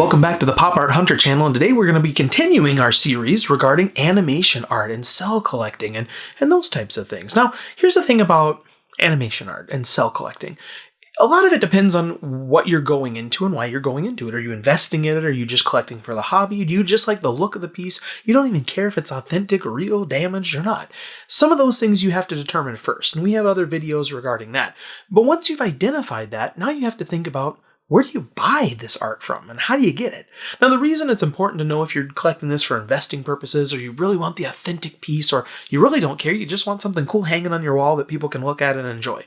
Welcome back to the Pop Art Hunter channel, and today we're going to be continuing our series regarding animation art and cell collecting and those types of things. Now, here's the thing about animation art and cell collecting. A lot of it depends on what you're going into and why you're going into it. Are you investing in it? Are you just collecting for the hobby? Do you just like the look of the piece? You don't even care if it's authentic, real, damaged, or not. Some of those things you have to determine first, and we have other videos regarding that. But once you've identified that, now you have to think about, where do you buy this art from and how do you get it? Now, the reason it's important to know if you're collecting this for investing purposes, or you really want the authentic piece, or you really don't care, you just want something cool hanging on your wall that people can look at and enjoy.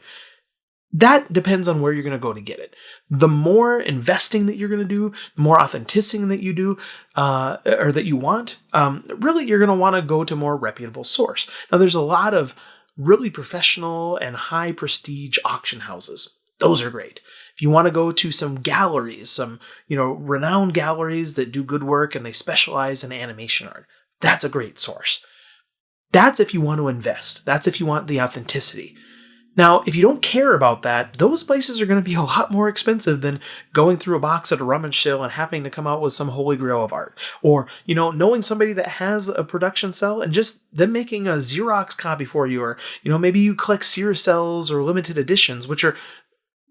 That depends on where you're going to go to get it. The more investing that you're going to do, the more authenticity that you do, or that you want, really you're going to want to go to a more reputable source. Now, there's a lot of really professional and high prestige auction houses. Those are great. If you want to go to some galleries, some, renowned galleries that do good work and they specialize in animation art, that's a great source. That's if you want to invest. That's if you want the authenticity. Now, if you don't care about that, those places are going to be a lot more expensive than going through a box at a rummage sale and having to come out with some holy grail of art. Or, knowing somebody that has a production cell and just them making a Xerox copy for you. Or, maybe you collect Sears cells or limited editions, which are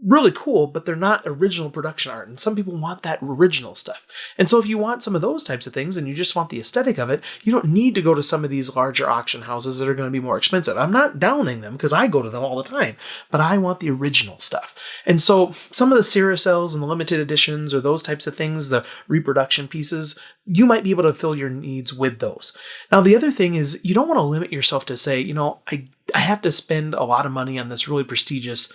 really cool, but they're not original production art. And some people want that original stuff. And so if you want some of those types of things and you just want the aesthetic of it, you don't need to go to some of these larger auction houses that are going to be more expensive. I'm not downing them because I go to them all the time, but I want the original stuff. And so some of the Sears cells and the limited editions or those types of things, the reproduction pieces, you might be able to fill your needs with those. Now, the other thing is you don't want to limit yourself to say, I have to spend a lot of money on this really prestigious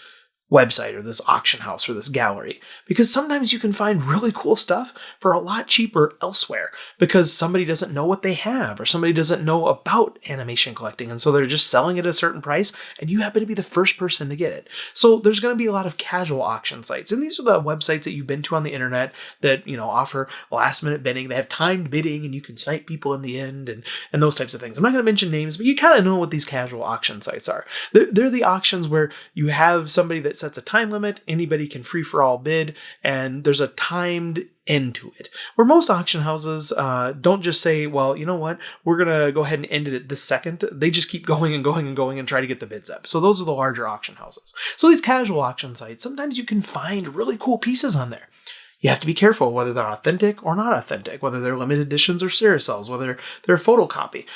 website or this auction house or this gallery, because sometimes you can find really cool stuff for a lot cheaper elsewhere because somebody doesn't know what they have or somebody doesn't know about animation collecting, and so they're just selling it at a certain price and you happen to be the first person to get it. So there's going to be a lot of casual auction sites, and these are the websites that you've been to on the internet that offer last minute bidding. They have timed bidding and you can cite people in the end and those types of things. I'm not going to mention names, but you kind of know what these casual auction sites are. They're the auctions where you have somebody that sets a time limit, anybody can free for all bid, and there's a timed end to it. Where most auction houses don't just say, well, you know what, we're going to go ahead and end it at this second. They just keep going and going and going and try to get the bids up. So those are the larger auction houses. So these casual auction sites, sometimes you can find really cool pieces on there. You have to be careful whether they're authentic or not authentic, whether they're limited editions or Sears cells, whether they're a photocopy.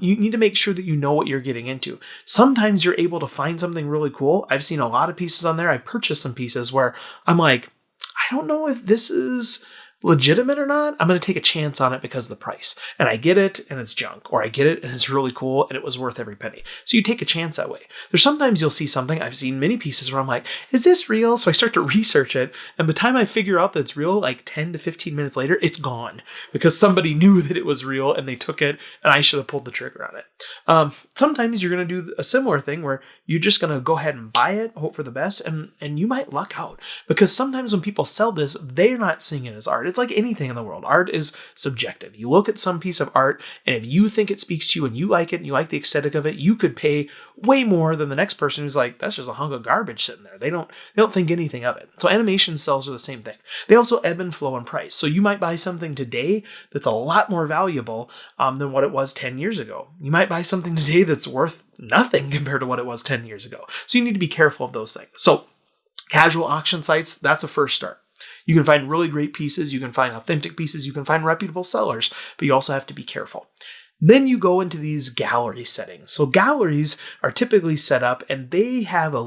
You need to make sure that you know what you're getting into. Sometimes you're able to find something really cool. I've seen a lot of pieces on there. I purchased some pieces where I'm like, I don't know if this is legitimate or not. I'm going to take a chance on it because of the price. And I get it and it's junk, or I get it and it's really cool and it was worth every penny. So you take a chance that way. There's sometimes you'll see something. I've seen many pieces where I'm like, is this real? So I start to research it. And by the time I figure out that it's real, like 10 to 15 minutes later, it's gone because somebody knew that it was real and they took it and I should have pulled the trigger on it. Sometimes you're going to do a similar thing where you're just going to go ahead and buy it, hope for the best, and you might luck out, because sometimes when people sell this, they're not seeing it as art. It's like anything in the world. Art is subjective. You look at some piece of art, and if you think it speaks to you and you like it and you like the aesthetic of it, you could pay way more than the next person who's like, that's just a hunk of garbage sitting there. They don't think anything of it. So animation cells are the same thing. They also ebb and flow in price. So you might buy something today that's a lot more valuable than what it was 10 years ago. You might buy something today that's worth nothing compared to what it was 10 years ago. So you need to be careful of those things. So casual auction sites, that's a first start. You can find really great pieces, you can find authentic pieces, you can find reputable sellers, but you also have to be careful. Then you go into these gallery settings. So galleries are typically set up and they have a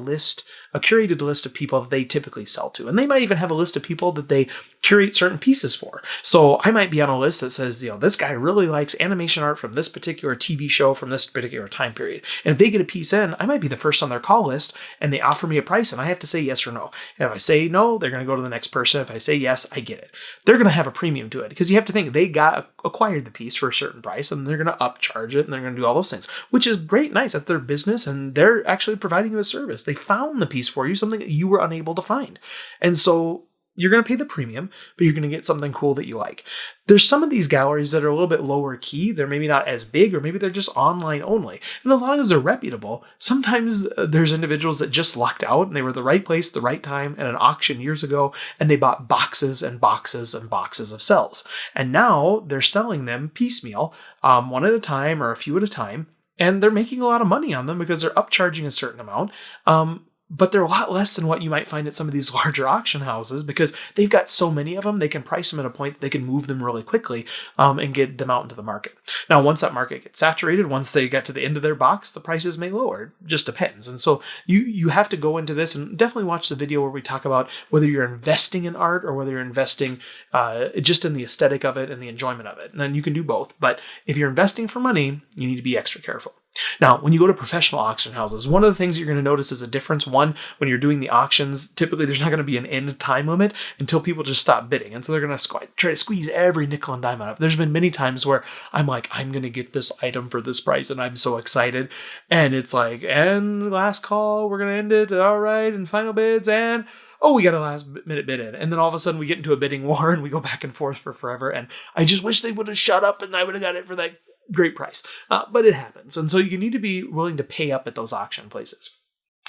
curated list of people that they typically sell to. And they might even have a list of people that they curate certain pieces for. So I might be on a list that says, this guy really likes animation art from this particular TV show from this particular time period. And if they get a piece in, I might be the first on their call list and they offer me a price and I have to say yes or no. And if I say no, they're going to go to the next person. If I say yes, I get it. They're going to have a premium to it because you have to think they acquired the piece for a certain price and they're going to upcharge it and they're going to do all those things, which is great, nice. That's their business and they're actually providing you a service. They found the piece for you, something that you were unable to find. And so you're going to pay the premium, but you're going to get something cool that you like. There's some of these galleries that are a little bit lower key. They're maybe not as big, or maybe they're just online only. And as long as they're reputable, sometimes there's individuals that just lucked out and they were the right place, the right time at an auction years ago, and they bought boxes and boxes and boxes of cells. And now they're selling them piecemeal, one at a time or a few at a time, and they're making a lot of money on them because they're upcharging a certain amount. But they're a lot less than what you might find at some of these larger auction houses because they've got so many of them. They can price them at a point that they can move them really quickly and get them out into the market. Now, once that market gets saturated, once they get to the end of their box, the prices may lower. It just depends. And so you have to go into this and definitely watch the video where we talk about whether you're investing in art or whether you're investing just in the aesthetic of it and the enjoyment of it. And then you can do both. But if you're investing for money, you need to be extra careful. Now, when you go to professional auction houses, one of the things you're going to notice is a difference. One, when you're doing the auctions, typically there's not going to be an end time limit until people just stop bidding. And so they're going to try to squeeze every nickel and dime out of it. There's been many times where I'm like, I'm going to get this item for this price, and I'm so excited. And it's like, and last call, we're going to end it. All right, and final bids, and oh, we got a last minute bid in. And then all of a sudden we get into a bidding war and we go back and forth for forever. And I just wish they would have shut up and I would have got it for that great price. But it happens. And so you need to be willing to pay up at those auction places.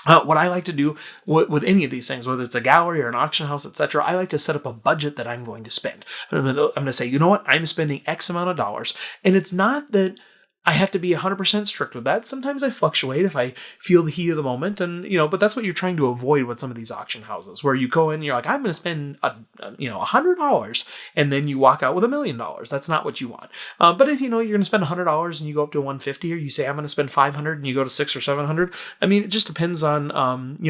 What I like to do with any of these things, whether it's a gallery or an auction house, etc., I like to set up a budget that I'm going to spend. I'm going to say, you know what, I'm spending X amount of dollars. And it's not that I have to be 100% strict with that. Sometimes I fluctuate if I feel the heat of the moment, and but that's what you're trying to avoid with some of these auction houses, where you go in, and you're like, I'm going to spend $100, and then you walk out with $1 million. That's not what you want. But if you're going to spend $100 and you go up to 150, or you say I'm going to spend 500 and you go to 600 or 700, I mean, it just depends on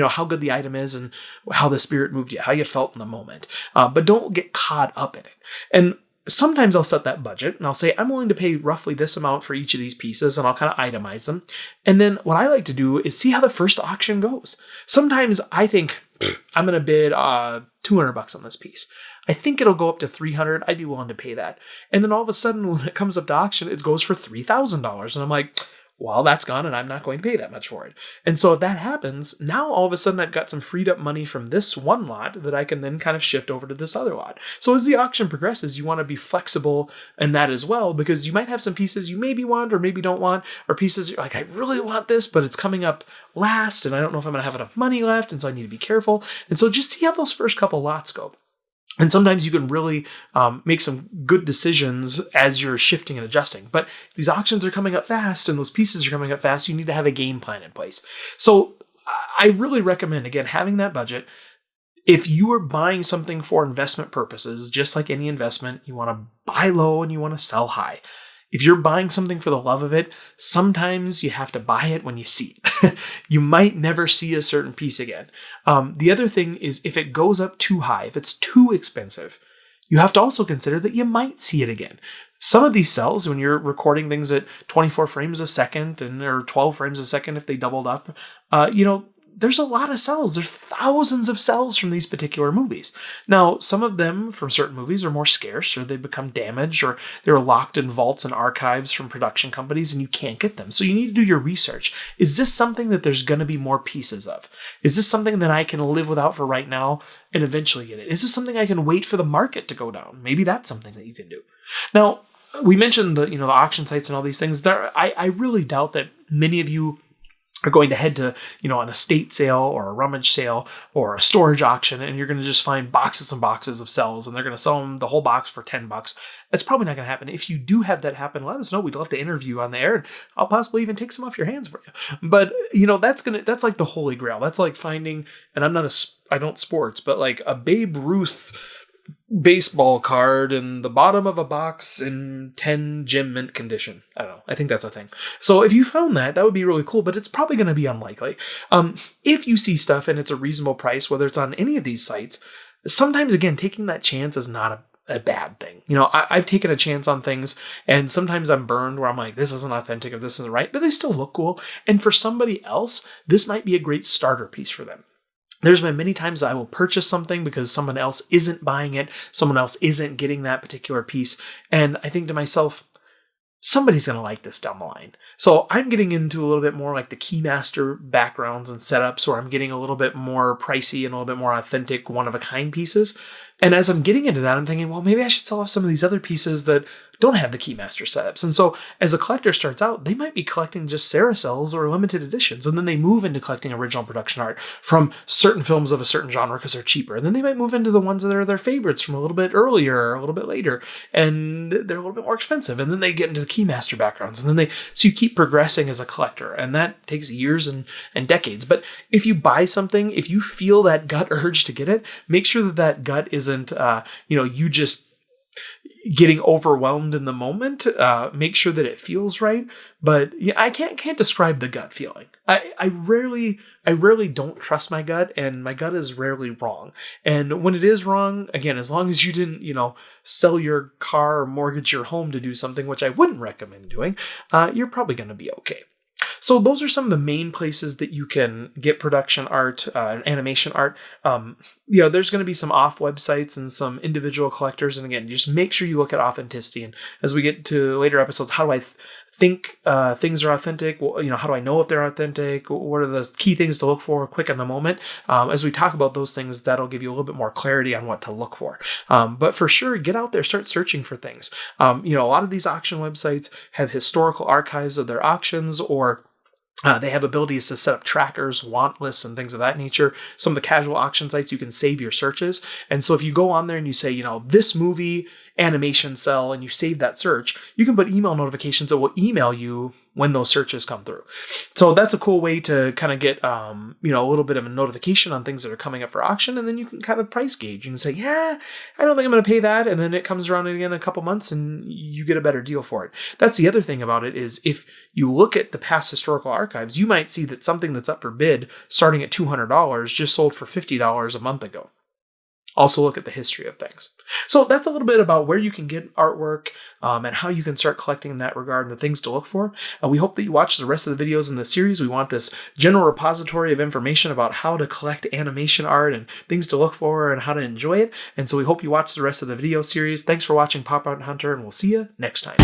how good the item is and how the spirit moved you, how you felt in the moment. But don't get caught up in it. And sometimes I'll set that budget and I'll say, I'm willing to pay roughly this amount for each of these pieces, and I'll kind of itemize them. And then what I like to do is see how the first auction goes. Sometimes I think I'm going to bid $200 on this piece. I think it'll go up to $300. I'd be willing to pay that. And then all of a sudden when it comes up to auction, it goes for $3,000. And I'm like, well, that's gone and I'm not going to pay that much for it. And so if that happens, now all of a sudden I've got some freed up money from this one lot that I can then kind of shift over to this other lot. So as the auction progresses, you want to be flexible in that as well, because you might have some pieces you maybe want or maybe don't want, or pieces you're like, I really want this, but it's coming up last and I don't know if I'm going to have enough money left, and so I need to be careful. And so just see how those first couple lots go. And sometimes you can really make some good decisions as you're shifting and adjusting. But if these auctions are coming up fast and those pieces are coming up fast, you need to have a game plan in place. So I really recommend, again, having that budget. If you are buying something for investment purposes, just like any investment, you want to buy low and you want to sell high. If you're buying something for the love of it, sometimes you have to buy it when you see it. You might never see a certain piece again. The other thing is, if it goes up too high, if it's too expensive, you have to also consider that you might see it again. Some of these cells, when you're recording things at 24 frames a second or 12 frames a second if they doubled up, there's a lot of cells. There's thousands of cells from these particular movies. Now, some of them from certain movies are more scarce, or they become damaged, or they're locked in vaults and archives from production companies and you can't get them. So you need to do your research. Is this something that there's going to be more pieces of? Is this something that I can live without for right now and eventually get it? Is this something I can wait for the market to go down? Maybe that's something that you can do. Now, we mentioned the auction sites and all these things. I really doubt that many of you are going to head to, an estate sale or a rummage sale or a storage auction, and you're going to just find boxes and boxes of cells, and they're going to sell them the whole box for $10. That's probably not going to happen. If you do have that happen, let us know. We'd love to interview on the air, and I'll possibly even take some off your hands for you. But, that's like the holy grail. That's like finding, and I don't sports, but like a Babe Ruth baseball card in the bottom of a box in 10 gem mint condition. I don't know. I think that's a thing. So if you found that would be really cool, but it's probably going to be unlikely. If you see stuff and it's a reasonable price, whether it's on any of these sites, sometimes, again, taking that chance is not a bad thing. I've taken a chance on things, and sometimes I'm burned where I'm like, this isn't authentic or this isn't right, but they still look cool. And for somebody else, this might be a great starter piece for them. There's been many times I will purchase something because someone else isn't buying it, someone else isn't getting that particular piece, and I think to myself, somebody's going to like this down the line. So I'm getting into a little bit more like the Keymaster backgrounds and setups, where I'm getting a little bit more pricey and a little bit more authentic, one-of-a-kind pieces. And as I'm getting into that, I'm thinking, well, maybe I should sell off some of these other pieces that don't have the Keymaster setups. And so as a collector starts out, they might be collecting just Ceracells or limited editions, and then they move into collecting original production art from certain films of a certain genre because they're cheaper. And then they might move into the ones that are their favorites from a little bit earlier or a little bit later, and they're a little bit more expensive. And then they get into the Keymaster backgrounds, and then so you keep progressing as a collector, and that takes years and decades. But if you buy something, if you feel that gut urge to get it, make sure that gut isn't, you just getting overwhelmed in the moment. Make sure that it feels right. But yeah, I can't describe the gut feeling. I rarely don't trust my gut, and my gut is rarely wrong. And when it is wrong, again, as long as you didn't, sell your car or mortgage your home to do something, which I wouldn't recommend doing, you're probably going to be okay. So those are some of the main places that you can get production art, animation art. There's going to be some off websites and some individual collectors. And again, just make sure you look at authenticity. And as we get to later episodes, how do I think things are authentic? Well, how do I know if they're authentic? What are the key things to look for quick in the moment? As we talk about those things, that'll give you a little bit more clarity on what to look for. But for sure, get out there, start searching for things. A lot of these auction websites have historical archives of their auctions, or they have abilities to set up trackers, want lists, and things of that nature. Some of the casual auction sites, you can save your searches. And so if you go on there and you say, this movie animation cell, and you save that search, you can put email notifications that will email you when those searches come through. So that's a cool way to kind of get, a little bit of a notification on things that are coming up for auction. And then you can kind of price gauge. You can say, yeah, I don't think I'm going to pay that. And then it comes around again in a couple months and you get a better deal for it. That's the other thing about it, is if you look at the past historical archives, you might see that something that's up for bid starting at $200 just sold for $50 a month ago. Also look at the history of things. So that's a little bit about where you can get artwork and how you can start collecting in that regard and the things to look for. We hope that you watch the rest of the videos in the series. We want this general repository of information about how to collect animation art and things to look for and how to enjoy it. And so we hope you watch the rest of the video series. Thanks for watching Pop Art Hunter, and we'll see you next time.